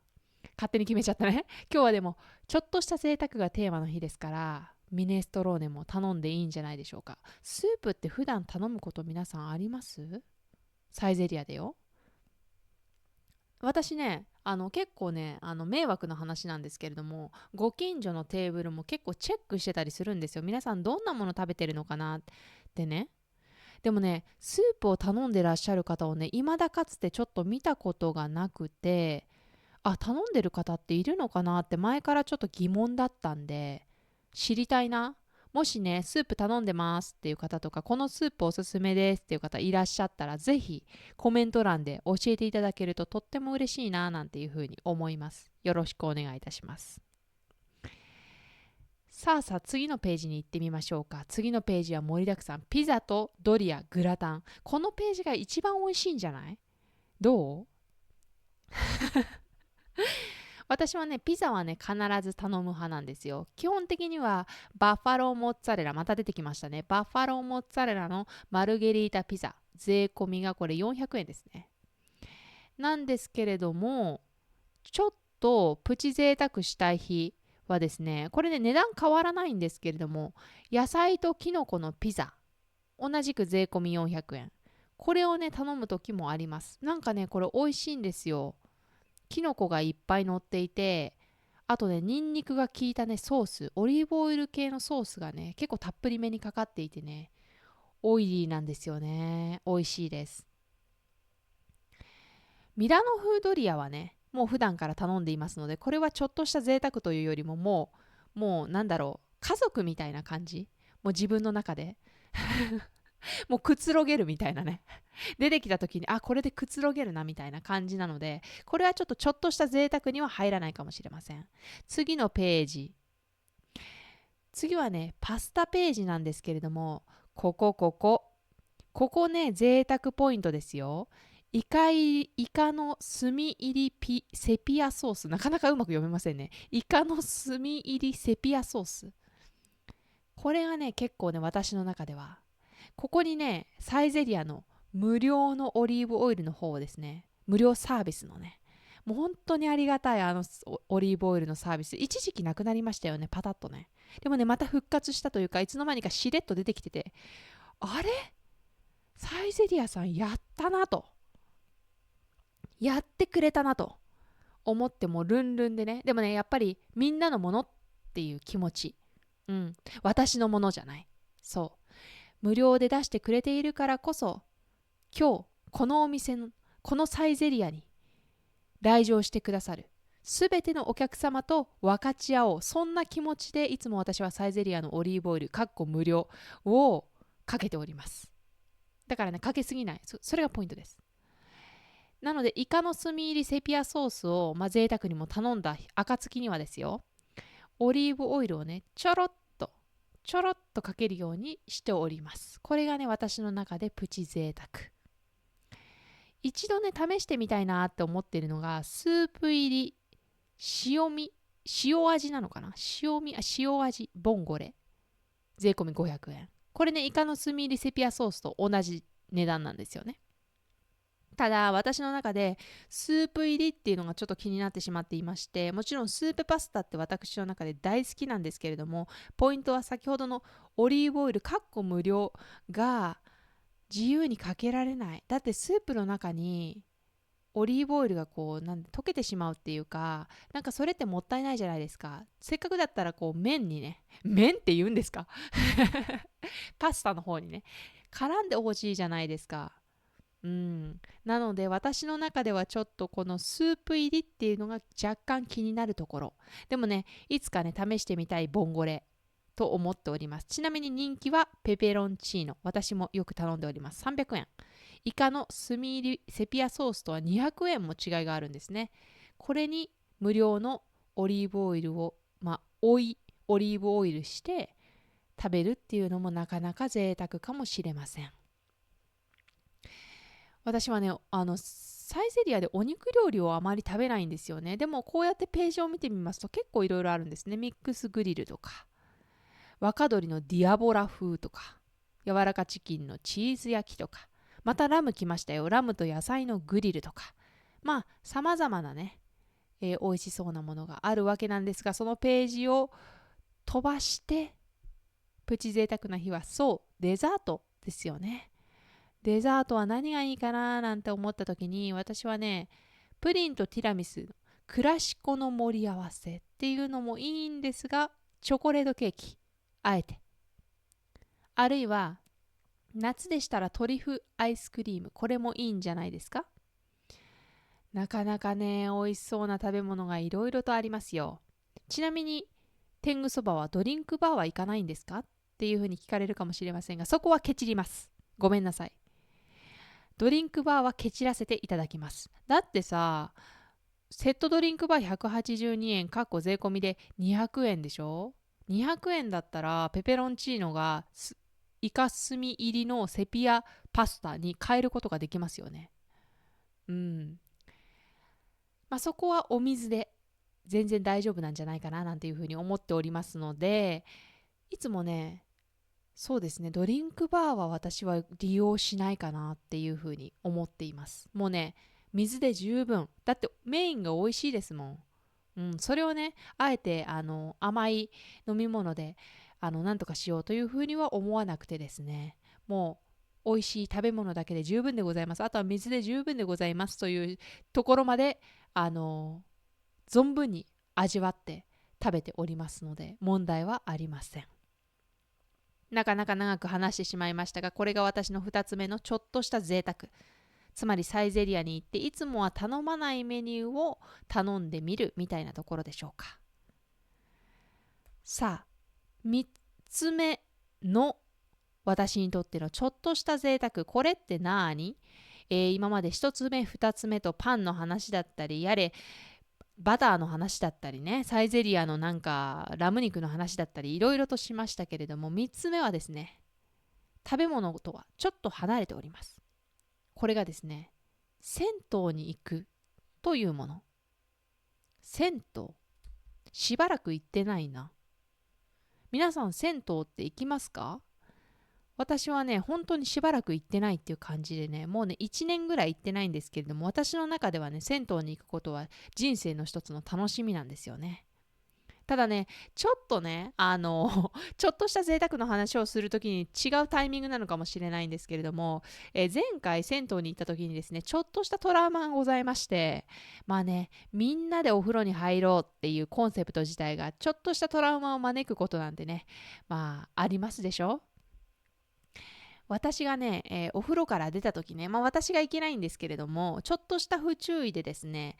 勝手に決めちゃったね。今日はでも、ちょっとした贅沢がテーマの日ですから、ミネストローネも頼んでいいんじゃないでしょうか。スープって普段頼むこと皆さんあります？サイゼリアでよ。私ね、結構ね、迷惑な話なんですけれども、ご近所のテーブルも結構チェックしてたりするんですよ。皆さんどんなもの食べてるのかなってね。でもね、スープを頼んでらっしゃる方をね、未だかつてちょっと見たことがなくて、あ、頼んでる方っているのかなって前からちょっと疑問だったんで、知りたいな。もしね、スープ頼んでますっていう方とか、このスープおすすめですっていう方いらっしゃったら、ぜひコメント欄で教えていただけるととっても嬉しいななんていうふうに思います。よろしくお願いいたします。さあさあ、次のページに行ってみましょうか。次のページは盛りだくさん。ピザとドリア、グラタン。このページが一番美味しいんじゃない？どう？私はね、ピザはね、必ず頼む派なんですよ。基本的にはバッファローモッツァレラ、また出てきましたね。バッファローモッツァレラのマルゲリータピザ。税込みがこれ400円ですね。なんですけれども、ちょっとプチ贅沢したい日はですね、これね、値段変わらないんですけれども、野菜とキノコのピザ。同じく税込み400円。これをね、頼む時もあります。なんかね、これ美味しいんですよ。キノコがいっぱい乗っていて、あとね、ニンニクが効いたね、ソース、オリーブオイル系のソースがね、結構たっぷりめにかかっていてね、オイリーなんですよね。美味しいです。ミラノ風ドリアはね、もう普段から頼んでいますので、これはちょっとした贅沢というよりももうなんだろう、家族みたいな感じ。もう自分の中で。もうくつろげるみたいなね。出てきた時に、あ、これでくつろげるなみたいな感じなので、これはちょっとした贅沢には入らないかもしれません。次のページ。次はね、パスタページなんですけれども、ここね、贅沢ポイントですよ。イカの炭入りセピアソース。なかなかうまく読めませんね。イカの炭入りセピアソース。これがね、結構ね、私の中ではここにね、サイゼリアの無料のオリーブオイルの方をですね、無料サービスのね、もう本当にありがたいオリーブオイルのサービス。一時期なくなりましたよね、パタッとね。でもね、また復活したというか、いつの間にかしれっと出てきてて、あれサイゼリアさんやったなと。やってくれたなと思ってもルンルンでね。でもね、やっぱりみんなのものっていう気持ち。うん。私のものじゃない。そう。無料で出してくれているからこそ、今日このお店のこのサイゼリアに来場してくださるすべてのお客様と分かち合おう。そんな気持ちでいつも私はサイゼリヤのオリーブオイル無料をかけております。だからね、かけすぎない。それがポイントです。なのでイカの炭入りセピアソースを、贅沢にも頼んだ暁にはですよ、オリーブオイルをねちょろっとかけるようにしております。これがね私の中でプチ贅沢。一度ね試してみたいなって思ってるのが、スープ入り塩味なのかな、塩味ボンゴレ、税込み500円。これねイカの炭入りセピアソースと同じ値段なんですよね。ただ私の中でスープ入りっていうのがちょっと気になってしまっていまして、もちろんスープパスタって私の中で大好きなんですけれども、ポイントは先ほどのオリーブオイル無料が自由にかけられない。だってスープの中にオリーブオイルが溶けてしまうっていうか、なんかそれってもったいないじゃないですか。せっかくだったら麺にね、麺って言うんですかパスタの方にね絡んでほしいじゃないですか。なので私の中ではちょっとこのスープ入りっていうのが若干気になるところ。でもねいつかね試してみたいボンゴレと思っております。ちなみに人気はペペロンチーノ、私もよく頼んでおります。300円。イカの炭入りセピアソースとは200円も違いがあるんですね。これに無料のオリーブオイルをオリーブオイルして食べるっていうのもなかなか贅沢かもしれません。私はねサイゼリヤでお肉料理をあまり食べないんですよね。でもこうやってページを見てみますと結構いろいろあるんですね。ミックスグリルとか、若鶏のディアボラ風とか、柔らかチキンのチーズ焼きとか、またラム来ましたよ、ラムと野菜のグリルとか、さまざまなね、美味しそうなものがあるわけなんですが、そのページを飛ばしてプチ贅沢な日はデザートですよね。デザートは何がいいかななんて思った時に、私はねプリンとティラミスクラシコの盛り合わせっていうのもいいんですが、チョコレートケーキあえて、あるいは夏でしたらトリュフアイスクリーム、これもいいんじゃないですか。なかなかね美味しそうな食べ物がいろいろとありますよ。ちなみに天狗そばはドリンクバーは行かないんですかっていうふうに聞かれるかもしれませんが、そこはケチります。ごめんなさい。ドリンクバーはケチらせていただきます。だってさ、セットドリンクバー182円税込みで200円でしょ。200円だったらペペロンチーノがイカスミ入りのセピアパスタに変えることができますよね。そこはお水で全然大丈夫なんじゃないかななんていうふうに思っておりますので、いつもねそうですね、ドリンクバーは私は利用しないかなっていうふうに思っています。もうね水で十分。だってメインが美味しいですもん。それをねあえて甘い飲み物でなんとかしようというふうには思わなくてですね、もう美味しい食べ物だけで十分でございます。あとは水で十分でございますというところまで存分に味わって食べておりますので問題はありません。なかなか長く話してしまいましたが、これが私の2つ目のちょっとした贅沢。つまりサイゼリヤに行っていつもは頼まないメニューを頼んでみるみたいなところでしょうか。さあ3つ目の私にとってのちょっとした贅沢、これって何？今まで1つ目2つ目とパンの話だったり、やれバターの話だったりね、サイゼリヤのなんかラム肉の話だったりいろいろとしましたけれども、3つ目はですね、食べ物とはちょっと離れております。これがですね、銭湯に行くというもの。銭湯しばらく行ってないな。皆さん銭湯って行きますか？私はね本当にしばらく行ってないっていう感じでね、もうね1年ぐらい行ってないんですけれども、私の中ではね銭湯に行くことは人生の一つの楽しみなんですよね。ただねちょっとねちょっとした贅沢の話をするときに違うタイミングなのかもしれないんですけれども、前回銭湯に行った時にですねちょっとしたトラウマがございまして、みんなでお風呂に入ろうっていうコンセプト自体がちょっとしたトラウマを招くことなんてねありますでしょ。私がね、お風呂から出た時ね、私がいけないんですけれども、ちょっとした不注意でですね、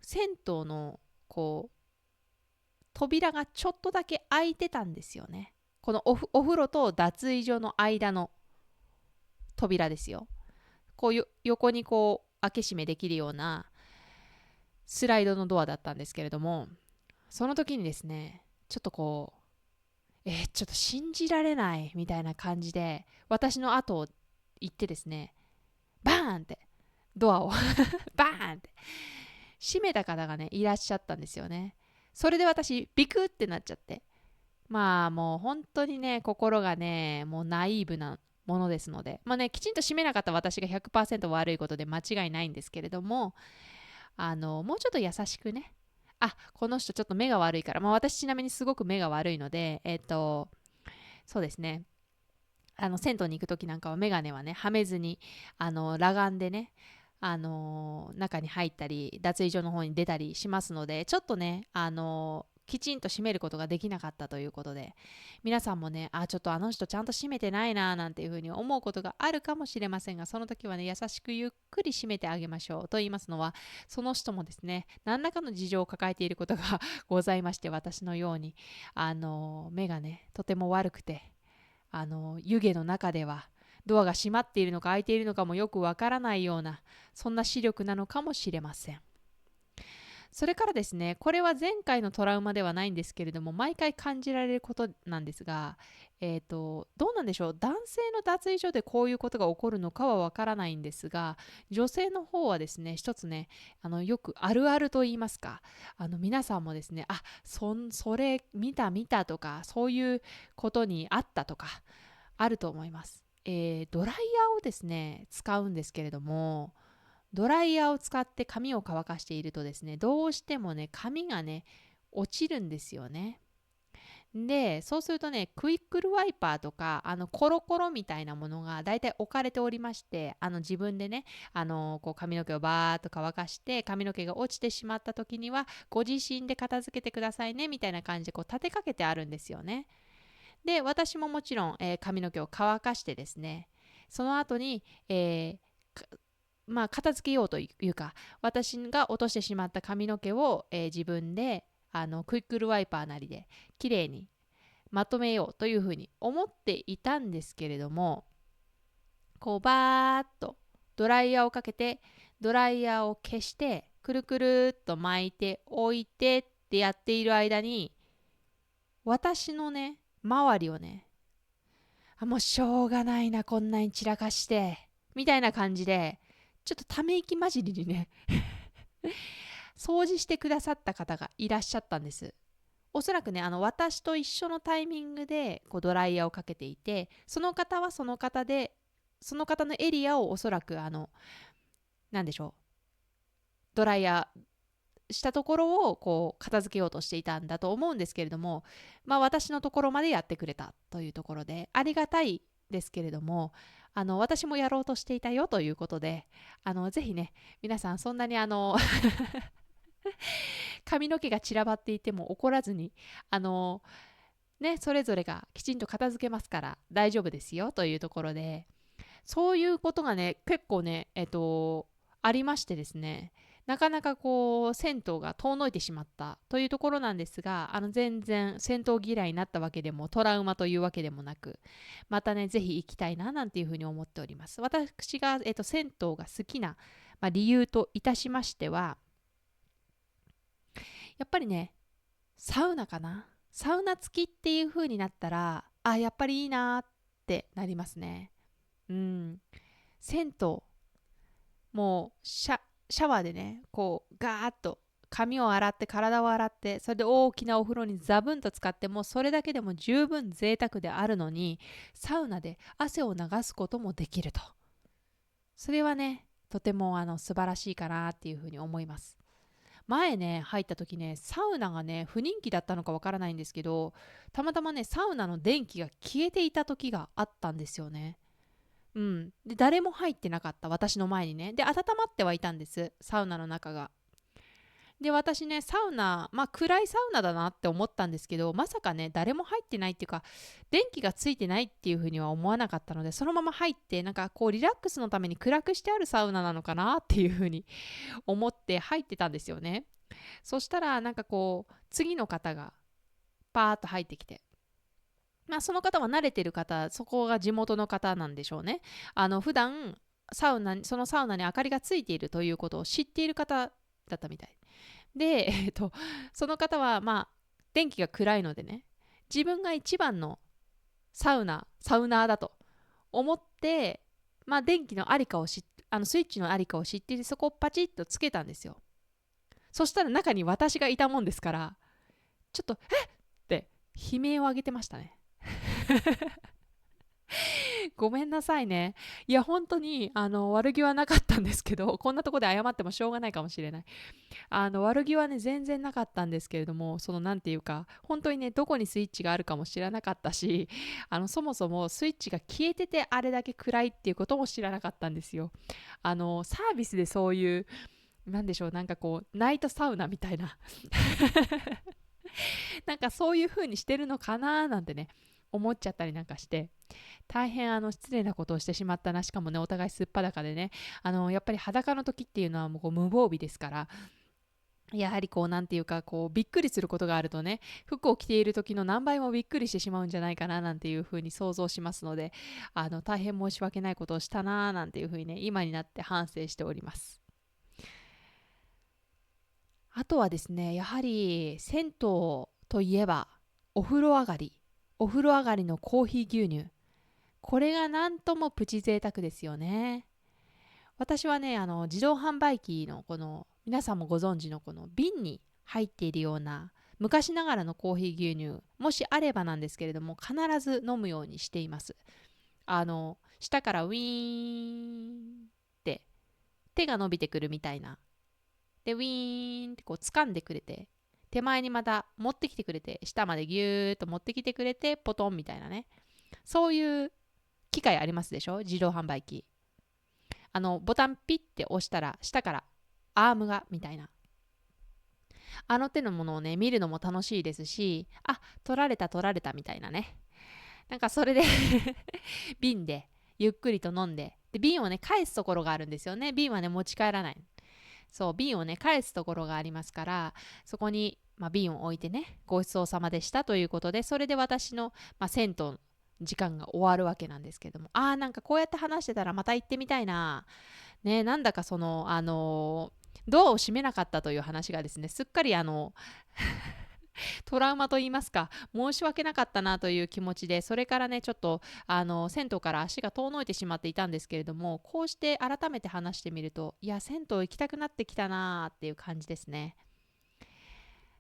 銭湯のこう扉がちょっとだけ開いてたんですよね。このお風呂と脱衣所の間の扉ですよ。こう横にこう開け閉めできるようなスライドのドアだったんですけれども、その時にですね、ちょっとこうちょっと信じられないみたいな感じで私の後を行ってですね、バーンってドアをバーンって閉めた方がねいらっしゃったんですよね。それで私ビクってなっちゃって、まあもう本当にね心がねもうナイーブなものですので、まあねきちんと閉めなかった私が100% 悪いことで間違いないんですけれども、もうちょっと優しくね、この人ちょっと目が悪いから、まあ私ちなみにすごく目が悪いので、そうですね、銭湯に行く時なんかはメガネはねはめずに裸眼でね中に入ったり脱衣所の方に出たりしますので、ちょっとねきちんと閉めることができなかったということで、皆さんもねちょっとあの人ちゃんと閉めてないななんていうふうに思うことがあるかもしれませんが、その時はね優しくゆっくり閉めてあげましょう。と言いますのは、その人もですね何らかの事情を抱えていることがございまして、私のように目がねとても悪くて、湯気の中ではドアが閉まっているのか開いているのかもよくわからないような、そんな視力なのかもしれません。それからですね、これは前回のトラウマではないんですけれども、毎回感じられることなんですが、どうなんでしょう、男性の脱衣所でこういうことが起こるのかはわからないんですが、女性の方はですね、一つね、よくあるあると言いますか、皆さんもですね、それ見た見たとか、そういうことにあったとか、あると思います。ドライヤーをですね、使うんですけれども、ドライヤーを使って髪を乾かしているとですね、どうしてもね髪がね落ちるんですよね。でそうするとね、クイックルワイパーとかコロコロみたいなものがだいたい置かれておりまして、自分でねこう髪の毛をバーっと乾かして髪の毛が落ちてしまった時にはご自身で片付けてくださいねみたいな感じでこう立てかけてあるんですよね。で私ももちろん、髪の毛を乾かしてですね、その後に、まあ、片付けようというか、私が落としてしまった髪の毛を、自分でクイックルワイパーなりできれいにまとめようというふうに思っていたんですけれども、こうバーッとドライヤーをかけてドライヤーを消してくるくるっと巻いて置いてってやっている間に、私のね周りをね、もうしょうがないなこんなに散らかしてみたいな感じで、ちょっとため息混じりにね掃除してくださった方がいらっしゃったんです。おそらくね私と一緒のタイミングでこうドライヤーをかけていて、その方はその方でその方のエリアをおそらくなんでしょう、ドライヤーしたところをこう片付けようとしていたんだと思うんですけれども、まあ私のところまでやってくれたというところでありがたいですけれども、私もやろうとしていたよということで、ぜひね皆さんそんなに髪の毛が散らばっていても怒らずに、それぞれがきちんと片付けますから大丈夫ですよというところで、そういうことがね結構ねありましてですね、なかなかこう銭湯が遠のいてしまったというところなんですが、全然銭湯嫌いになったわけでもトラウマというわけでもなく、またねぜひ行きたいななんていうふうに思っております。私が、銭湯が好きな、理由といたしましては、やっぱりねサウナかな。サウナ付きっていう風になったら、やっぱりいいなってなりますね。うん。銭湯、もうシャワーでね、こうガーッと髪を洗って体を洗って、それで大きなお風呂にザブンと使ってもそれだけでも十分贅沢であるのに、サウナで汗を流すこともできると。それはね、とても素晴らしいかなっていうふうに思います。前ね入った時ねサウナがね不人気だったのかわからないんですけど、たまたまねサウナの電気が消えていた時があったんですよね。で誰も入ってなかった私の前にね。で温まってはいたんですサウナの中が。で、私ね、サウナ、暗いサウナだなって思ったんですけど、まさかね、誰も入ってないっていうか、電気がついてないっていうふうには思わなかったので、そのまま入って、なんかこう、リラックスのために暗くしてあるサウナなのかなっていうふうに思って入ってたんですよね。そしたら、なんかこう、次の方がパーッと入ってきて、その方は慣れてる方、そこが地元の方なんでしょうね。普段そのサウナに明かりがついているということを知っている方だったみたいで、その方は電気が暗いのでね、自分が一番のサウナーだと思って、電気のありかをスイッチのありかを知っていて、そこをパチッとつけたんですよ。そしたら中に私がいたもんですから、ちょっと「えっ!」って悲鳴を上げてましたね。ごめんなさいね。いや本当に悪気はなかったんですけど、こんなとこで謝ってもしょうがないかもしれない。悪気はね全然なかったんですけれども、なんていうか、本当にね、どこにスイッチがあるかも知らなかったし、そもそもスイッチが消えててあれだけ暗いっていうことも知らなかったんですよ。サービスでそういう、なんでしょう、なんかこうナイトサウナみたいななんかそういう風にしてるのかななんてね、思っちゃったりなんかして、大変失礼なことをしてしまったな。しかもね、お互いすっぱだかでね、やっぱり裸の時っていうのはもう無防備ですから、やはりこうなんていうか、こうびっくりすることがあるとね、服を着ている時の何倍もびっくりしてしまうんじゃないかななんていうふうに想像しますので、大変申し訳ないことをしたななんていうふうにね、今になって反省しております。あとはですね、やはり銭湯といえばお風呂上がり、お風呂上がりのコーヒー牛乳、これがなんともプチ贅沢ですよね。私はね、自動販売機のこの、皆さんもご存知のこの瓶に入っているような昔ながらのコーヒー牛乳、もしあればなんですけれども、必ず飲むようにしています。下からウィーンって手が伸びてくるみたいな。で、ウィーンってこう掴んでくれて、手前にまた持ってきてくれて、下までギューッと持ってきてくれて、ポトンみたいなね。そういう機械ありますでしょ、自動販売機。ボタンピッて押したら下からアームがみたいな、手のものをね見るのも楽しいですし、取られたみたいなね。なんかそれで瓶でゆっくりと飲んで、瓶をね返すところがあるんですよね。瓶はね持ち帰らない。そう、瓶をね返すところがありますから、そこに、瓶を置いてね、ごちそうさまでしたということで、それで私の、銭湯の時間が終わるわけなんですけども、なんかこうやって話してたらまた行ってみたいな。ね、なんだかドアを閉めなかったという話がですね、すっかりトラウマと言いますか、申し訳なかったなという気持ちで、それからね、ちょっと、銭湯から足が遠のいてしまっていたんですけれども、こうして改めて話してみると、いや、銭湯行きたくなってきたなーっていう感じですね。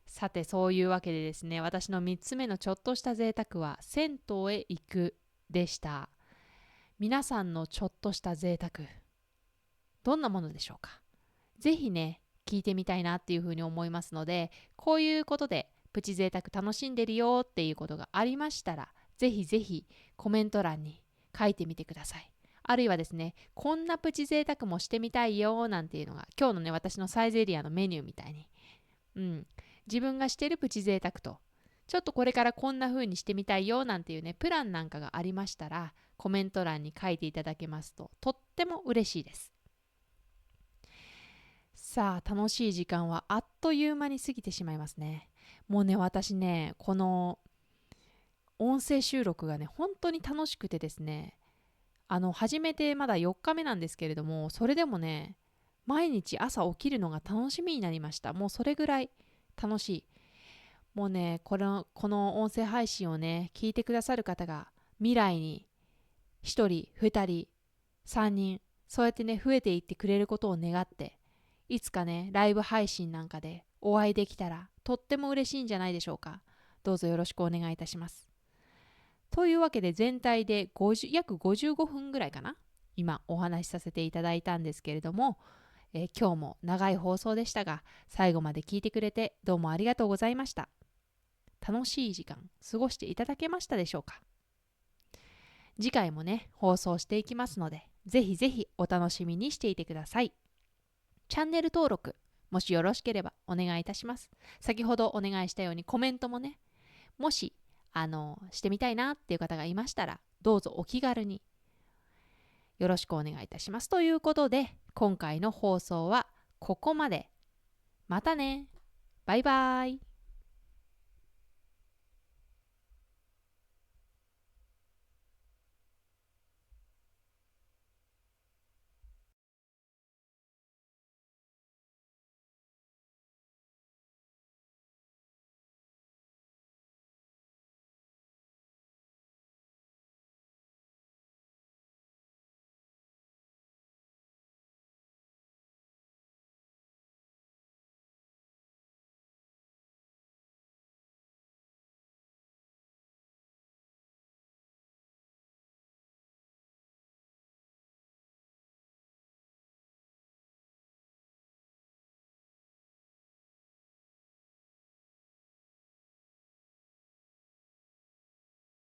さて、そういうわけでですね、私の3つ目のちょっとした贅沢は、銭湯へ行くでした。皆さんのちょっとした贅沢、どんなものでしょうか。ぜひね、聞いてみたいなっていうふうに思いますので、こういうことでプチ贅沢楽しんでるよっていうことがありましたら、ぜひぜひコメント欄に書いてみてください。あるいはですね、こんなプチ贅沢もしてみたいよなんていうのが、今日のね、私のサイゼリアのメニューみたいに、自分がしてるプチ贅沢と、ちょっとこれからこんな風にしてみたいよなんていうね、プランなんかがありましたら、コメント欄に書いていただけますと、とっても嬉しいです。さあ、楽しい時間はあっという間に過ぎてしまいますね。もうね、私ね、この音声収録がね、本当に楽しくてですね、始めてまだ4日目なんですけれども、それでもね、毎日朝起きるのが楽しみになりました。もうそれぐらい楽しい。もうね、この音声配信をね、聞いてくださる方が未来に1人、2人、3人、そうやってね、増えていってくれることを願って、いつかね、ライブ配信なんかでお会いできたらとっても嬉しいんじゃないでしょうか。どうぞよろしくお願いいたします。というわけで全体で約55分ぐらいかな、今お話しさせていただいたんですけれども、今日も長い放送でしたが、最後まで聞いてくれてどうもありがとうございました。楽しい時間過ごしていただけましたでしょうか。次回もね、放送していきますので、ぜひぜひお楽しみにしていてください。チャンネル登録もしよろしければお願いいたします。先ほどお願いしたようにコメントもね、もししてみたいなっていう方がいましたら、どうぞお気軽によろしくお願いいたします。ということで、今回の放送はここまで。またね。バイバイ。